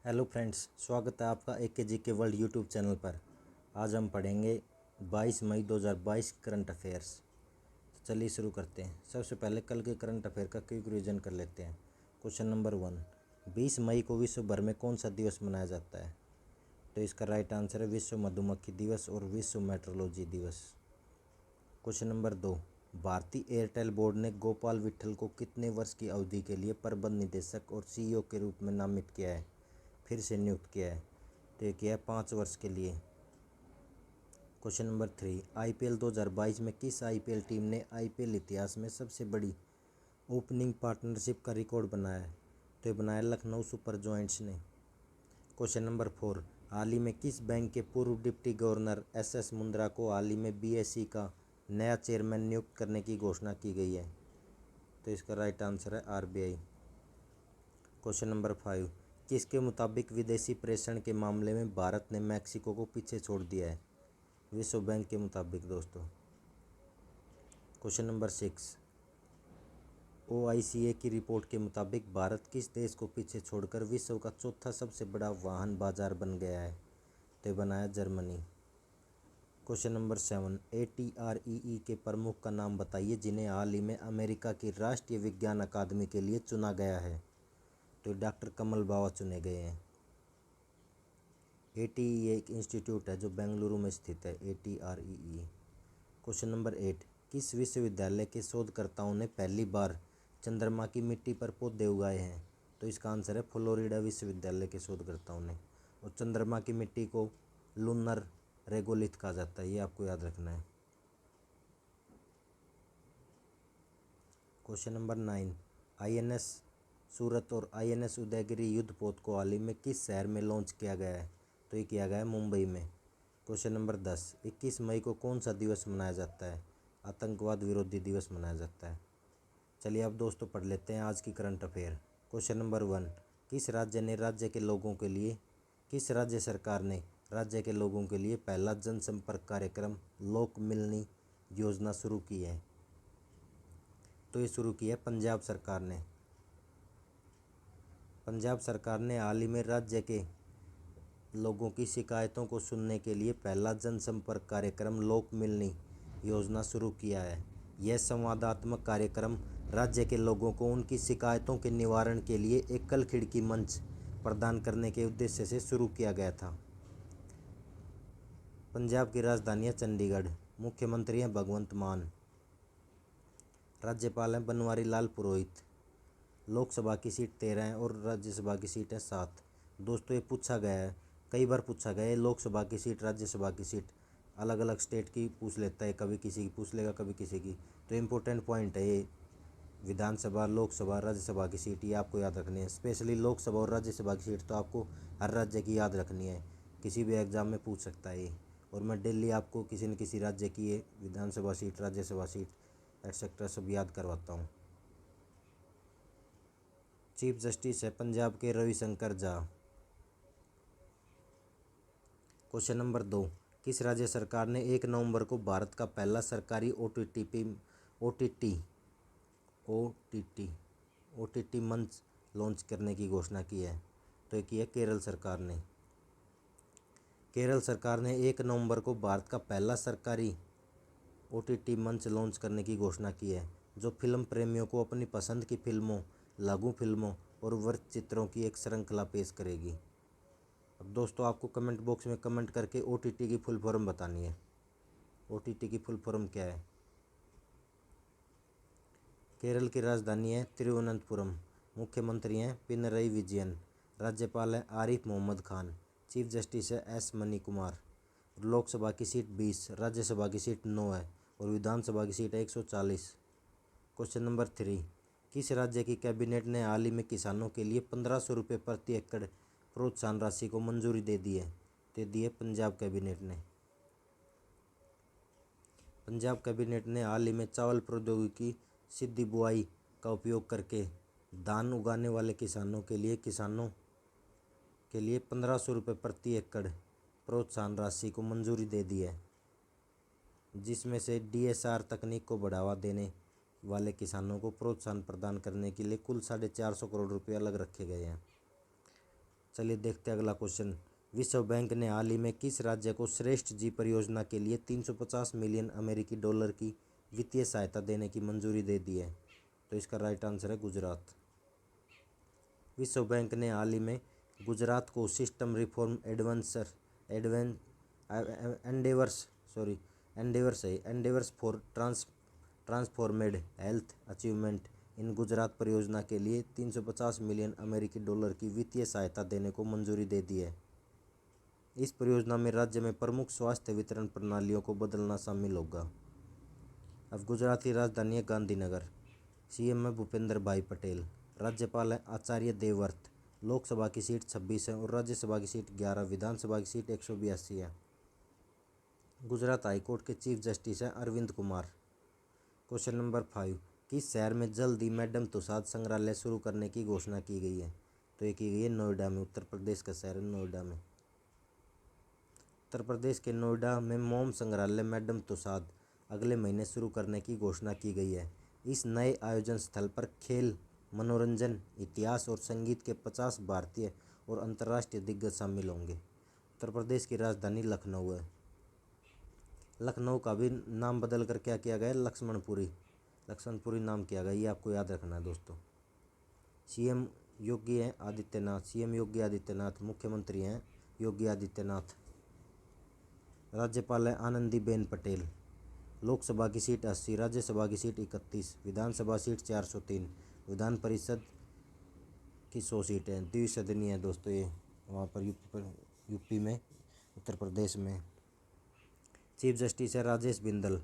Hello friends, स्वागत है आपका जी के वर्ल्ड यूट्यूब चैनल पर। आज हम पढ़ेंगे 22 मई 2022 करंट अफेयर्स। तो चलिए शुरू करते हैं। सबसे पहले कल के करंट अफेयर का क्विक रिवीजन कर लेते हैं। क्वेश्चन नंबर 1, 20 मई को विश्व भर में कौन सा दिवस मनाया जाता है? तो इसका राइट आंसर है विश्व मधुमक्खी दिवस और विश्व मेट्रोलॉजी दिवस। क्वेश्चन नंबर 2, भारतीय एयरटेल बोर्ड ने गोपाल विट्ठल को कितने वर्ष की अवधि के लिए प्रबंध निदेशक और सीईओ के रूप में नामित किया है, फिर से नियुक्त किया है? तो ये किया है 5 वर्ष के लिए। क्वेश्चन नंबर 3, आईपीएल 2022 में किस आईपीएल टीम ने आईपीएल इतिहास में सबसे बड़ी ओपनिंग पार्टनरशिप का रिकॉर्ड बनाया है? तो ये बनाया लखनऊ सुपर जॉइंट्स ने। क्वेश्चन नंबर 4, हाल ही में किस बैंक के पूर्व डिप्टी गवर्नर एस मुंद्रा को हाल ही में बीएसई का नया चेयरमैन नियुक्त करने की घोषणा की गई है? तो इसका राइट आंसर है आरबीआई। क्वेश्चन नंबर 5, किसके मुताबिक विदेशी प्रेषण के मामले में भारत ने मैक्सिको को पीछे छोड़ दिया है? विश्व बैंक के मुताबिक दोस्तों। क्वेश्चन नंबर 6, ओआईसीए की रिपोर्ट के मुताबिक भारत किस देश को पीछे छोड़कर विश्व का चौथा सबसे बड़ा वाहन बाजार बन गया है? तो बनाया जर्मनी। क्वेश्चन नंबर 7, एटीआरईई के प्रमुख का नाम बताइए जिन्हें हाल ही में अमेरिका की राष्ट्रीय विज्ञान अकादमी के लिए चुना गया है? तो डॉक्टर कमल बावा चुने गए हैं। एटीई एक इंस्टीट्यूट है जो बेंगलुरु में स्थित है, एटीआरईई। क्वेश्चन नंबर 8, किस विश्वविद्यालय के शोधकर्ताओं ने पहली बार चंद्रमा की मिट्टी पर पौधे उगाए हैं? तो इसका आंसर है फ्लोरिडा विश्वविद्यालय के शोधकर्ताओं ने। और चंद्रमा की मिट्टी को लूनर रेगोलिथ कहा जाता है, ये आपको याद रखना है। क्वेश्चन नंबर 9, आईएनएस सूरत और आईएनएस उदयगिरी युद्धपोत को हाल ही में किस शहर में लॉन्च किया गया है? तो ये किया गया है मुंबई में। क्वेश्चन नंबर 10, 21 मई को कौन सा दिवस मनाया जाता है? आतंकवाद विरोधी दिवस मनाया जाता है। चलिए अब दोस्तों पढ़ लेते हैं आज की करंट अफेयर। क्वेश्चन नंबर 1, किस राज्य सरकार ने राज्य के लोगों के लिए पहला जनसंपर्क कार्यक्रम लोक मिलनी योजना शुरू की है? तो ये शुरू की है पंजाब सरकार ने। पंजाब सरकार ने हाल ही में राज्य के लोगों की शिकायतों को सुनने के लिए पहला जनसंपर्क कार्यक्रम लोक मिलनी योजना शुरू किया है। यह संवादात्मक कार्यक्रम राज्य के लोगों को उनकी शिकायतों के निवारण के लिए एकल खिड़की मंच प्रदान करने के उद्देश्य से शुरू किया गया था। पंजाब की राजधानी है चंडीगढ़। मुख्यमंत्री हैं भगवंत मान। राज्यपाल हैं बनवारी लाल पुरोहित। लोकसभा की सीट 13 है और राज्यसभा की सीट है 7। दोस्तों ये पूछा गया है, कई बार पूछा गया है। लोकसभा की सीट, राज्यसभा की सीट अलग अलग स्टेट की पूछ लेता है, कभी किसी की पूछ लेगा, कभी किसी की। तो इम्पोर्टेंट पॉइंट है ये। विधानसभा, लोकसभा, राज्यसभा की सीट ये आपको याद रखनी है। स्पेशली लोकसभा और राज्यसभा की सीट तो आपको हर राज्य की याद रखनी है, किसी भी एग्ज़ाम में पूछ सकता है ये। और मैं डेली आपको किसी न किसी राज्य की ये विधानसभा सीट, राज्यसभा सीट एटसेट्रा सब याद करवाता हूँ। चीफ जस्टिस है पंजाब के रविशंकर झा। क्वेश्चन नंबर 2, किस राज्य सरकार ने 1 नवंबर को भारत का पहला सरकारी ओटीटी मंच लॉन्च करने की घोषणा की है? तो ये की है केरल सरकार ने। केरल सरकार ने 1 नवंबर को भारत का पहला सरकारी ओटीटी मंच लॉन्च करने की घोषणा की है, जो फिल्म प्रेमियों को अपनी पसंद की फिल्मों, लघु फिल्मों और वृत्तचित्रों की एक श्रृंखला पेश करेगी। अब दोस्तों आपको कमेंट बॉक्स में कमेंट करके ओटीटी की फुल फॉर्म बतानी है। ओटीटी की फुल फॉर्म क्या है? केरल की राजधानी है तिरुवनंतपुरम। मुख्यमंत्री हैं पिनरई विजयन। राज्यपाल है आरिफ मोहम्मद खान। चीफ जस्टिस है एस मनी कुमार। लोकसभा की सीट 20, राज्यसभा की सीट 9 है और विधानसभा की सीट है 140। क्वेश्चन नंबर 3, किस राज्य की कैबिनेट ने हाल ही में किसानों के लिए 1500 रुपये प्रति एकड़ प्रोत्साहन राशि को मंजूरी दे दी है? दे दी है पंजाब कैबिनेट ने। पंजाब कैबिनेट ने हाल ही में चावल प्रौद्योगिकी सीधी बुआई का उपयोग करके धान उगाने वाले किसानों के लिए 1500 रुपये प्रति एकड़ प्रोत्साहन राशि को मंजूरी दे दी है, जिसमें से डीएसआर तकनीक को बढ़ावा देने वाले किसानों को प्रोत्साहन प्रदान करने के लिए कुल 450 करोड़ रुपये अलग रखे गए हैं। चलिए देखते हैं अगला क्वेश्चन। विश्व बैंक ने हाल ही में किस राज्य को श्रेष्ठ जी परियोजना के लिए 350 मिलियन अमेरिकी डॉलर की वित्तीय सहायता देने की मंजूरी दे दी है? तो इसका राइट आंसर है गुजरात। विश्व बैंक ने हाल ही में गुजरात को system reform endeavours for transformed health achievement in Gujarat परियोजना के लिए 350 मिलियन अमेरिकी डॉलर की वित्तीय सहायता देने को मंजूरी दे दी है। इस परियोजना में राज्य में प्रमुख स्वास्थ्य वितरण प्रणालियों को बदलना शामिल होगा। अब गुजरात की राजधानी है गांधीनगर। सीएम है भूपेंद्र भाई पटेल। राज्यपाल है आचार्य देवव्रत। लोकसभा की सीट 26 है और राज्यसभा की सीट 11, विधानसभा की सीट 182 है। गुजरात हाईकोर्ट के चीफ जस्टिस हैं अरविंद कुमार। क्वेश्चन नंबर 5, किस शहर में जल्द ही मैडम तुसाद संग्रहालय शुरू करने की घोषणा की गई है? तो ये की गई है नोएडा में। उत्तर प्रदेश का शहर है नोएडा में। उत्तर प्रदेश के नोएडा में मोम संग्रहालय मैडम तुसाद अगले महीने शुरू करने की घोषणा की गई है। इस नए आयोजन स्थल पर खेल, मनोरंजन, इतिहास और संगीत के 50 भारतीय और अंतर्राष्ट्रीय दिग्गज शामिल होंगे। उत्तर प्रदेश की राजधानी लखनऊ है। लखनऊ का भी नाम बदल कर क्या किया गया है? लक्ष्मणपुरी नाम किया गया। ये आपको याद रखना है दोस्तों। सीएम योगी आदित्यनाथ। मुख्यमंत्री हैं योगी आदित्यनाथ। राज्यपाल है आनंदीबेन पटेल। लोकसभा की सीट 80, राज्यसभा की सीट 31, विधानसभा सीट 403, विधान परिषद की 100 सीटें। द्विसदनीय है दोस्तों ये, वहाँ पर यूपी में, उत्तर प्रदेश में। चीफ जस्टिस है राजेश बिंदल।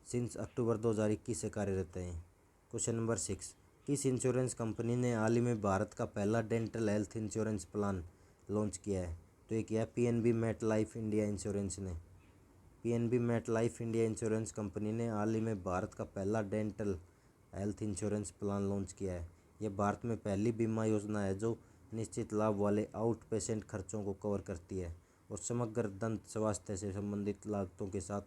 सिंस अक्टूबर 2021 से कार्यरत हैं। क्वेश्चन नंबर 6, किस इंश्योरेंस कंपनी ने हाल ही में भारत का पहला dental health insurance plan launch किया है? तो ये किया है PNB Met Life India insurance ने। PNB Met Life India insurance company ने हाल ही में भारत का पहला dental health insurance plan launch किया है। यह भारत में पहली बीमा योजना है जो निश्चित लाभ वाले आउट पेशेंट खर्चों को कवर करती है और समग्र दंत स्वास्थ्य से संबंधित लागतों के साथ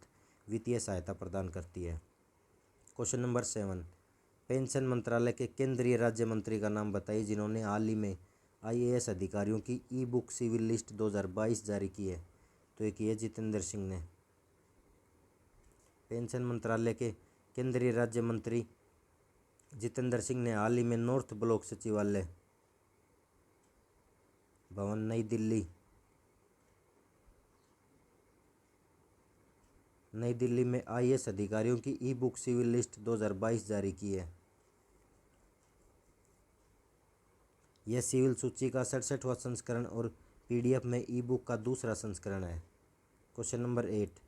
वित्तीय सहायता प्रदान करती है। क्वेश्चन नंबर 7, पेंशन मंत्रालय के केंद्रीय राज्य मंत्री का नाम बताइए जिन्होंने हाल ही में आईएएस अधिकारियों की ई बुक सिविल लिस्ट 2022 जारी की है? तो ये की है जितेंद्र सिंह ने। पेंशन मंत्रालय के केंद्रीय राज्य मंत्री जितेंद्र सिंह ने हाल ही में नॉर्थ ब्लॉक सचिवालय भवन नई दिल्ली में आईएएस अधिकारियों की ई बुक सिविल लिस्ट 2022 जारी की है। यह सिविल सूची का 67वां संस्करण और पीडीएफ में ई बुक का दूसरा संस्करण है। क्वेश्चन नंबर 8,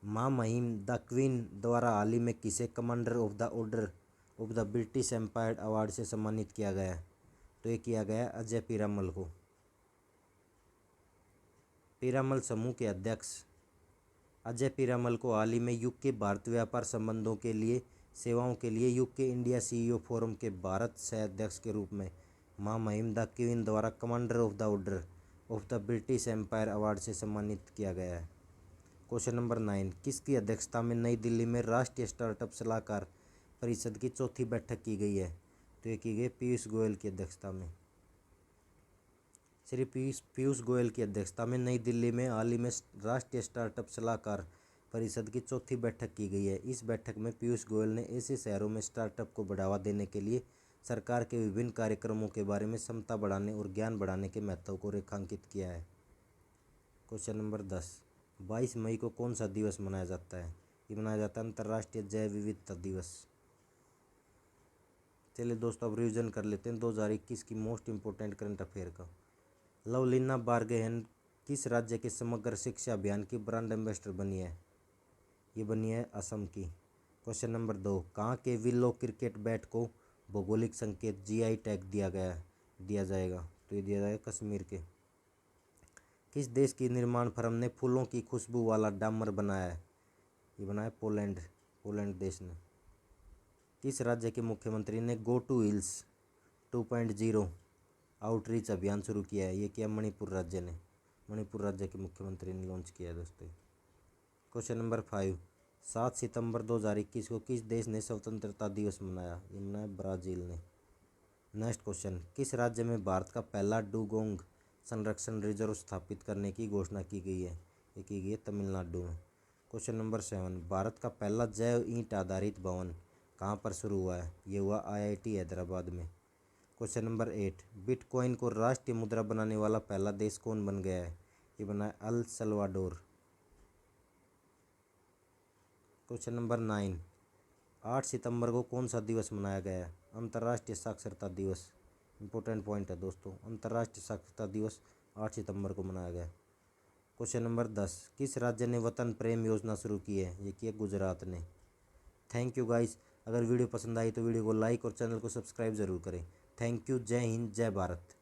मां महिम द क्वीन द्वारा हाल ही में किसे Commander of the Order of the British Empire award से सम्मानित किया गया है? तो ये किया गया अजय पीरामल को। पीरामल समूह के अध्यक्ष अजय पीरामल को हाल ही में यूके भारत व्यापार संबंधों के लिए सेवाओं के लिए यूके इंडिया सीईओ फोरम के भारत सह अध्यक्ष के रूप में मां महिम द क्वीन द्वारा Commander of the Order of the British Empire award से सम्मानित किया गया है। क्वेश्चन नंबर 9, किसकी अध्यक्षता में नई दिल्ली में राष्ट्रीय स्टार्टअप सलाहकार परिषद की चौथी बैठक की गई है? तो ये की गई पीयूष गोयल की अध्यक्षता में। श्री पीयूष गोयल की अध्यक्षता में नई दिल्ली में हाल ही में राष्ट्रीय स्टार्टअप सलाहकार परिषद की चौथी बैठक की गई है। इस बैठक में पीयूष गोयल ने ऐसे शहरों में स्टार्टअप को बढ़ावा देने के लिए सरकार के विभिन्न कार्यक्रमों के बारे में क्षमता बढ़ाने और ज्ञान बढ़ाने के महत्व को रेखांकित किया है। क्वेश्चन नंबर 10, 22 मई को कौन सा दिवस मनाया जाता है? ये मनाया जाता है अंतर्राष्ट्रीय जैव विविधता दिवस। चलिए दोस्तों अब रिविजन कर लेते हैं 2021 की मोस्ट इम्पोर्टेंट करंट अफेयर का। लवलीना बारगेहन किस राज्य के समग्र शिक्षा अभियान की ब्रांड एम्बेसडर बनी है? ये बनी है असम की। क्वेश्चन नंबर 2, कहाँ के विल्लो क्रिकेट बैट को भौगोलिक संकेत जीआई टैग दिया जाएगा? तो ये दिया जाएगा कश्मीर के। किस देश की निर्माण फर्म ने फूलों की खुशबू वाला डामर बनाया है? ये बनाया पोलैंड देश ने। किस राज्य के मुख्यमंत्री ने गो टू हिल्स 2.0 आउटरीच अभियान शुरू किया है? ये किया मणिपुर राज्य के मुख्यमंत्री ने लॉन्च किया है दोस्तों। क्वेश्चन नंबर 5, 7 सितंबर 2021 को किस देश ने स्वतंत्रता दिवस मनाया? ये मनाया ब्राज़ील ने। नेक्स्ट क्वेश्चन, किस राज्य में भारत का पहला डुगोंग संरक्षण रिजर्व स्थापित करने की घोषणा की गई है? ये की गई है तमिलनाडु में। क्वेश्चन नंबर 7, भारत का पहला जैव ईंट आधारित भवन कहाँ पर शुरू हुआ है? ये हुआ IIT हैदराबाद में। क्वेश्चन नंबर 8, बिटकॉइन को राष्ट्रीय मुद्रा बनाने वाला पहला देश कौन बन गया है? ये बना है अल सल्वाडोर। क्वेश्चन नंबर 9, 8 सितंबर को कौन सा दिवस मनाया गया है? अंतर्राष्ट्रीय साक्षरता दिवस। इंपॉर्टेंट पॉइंट है दोस्तों, अंतर्राष्ट्रीय साक्षरता दिवस 8 सितंबर को मनाया गया। क्वेश्चन नंबर 10, किस राज्य ने वतन प्रेम योजना शुरू की है? ये की है गुजरात ने। Thank you guys. अगर वीडियो पसंद आई तो वीडियो को लाइक और चैनल को सब्सक्राइब ज़रूर करें। Thank you. जय हिंद, जय भारत।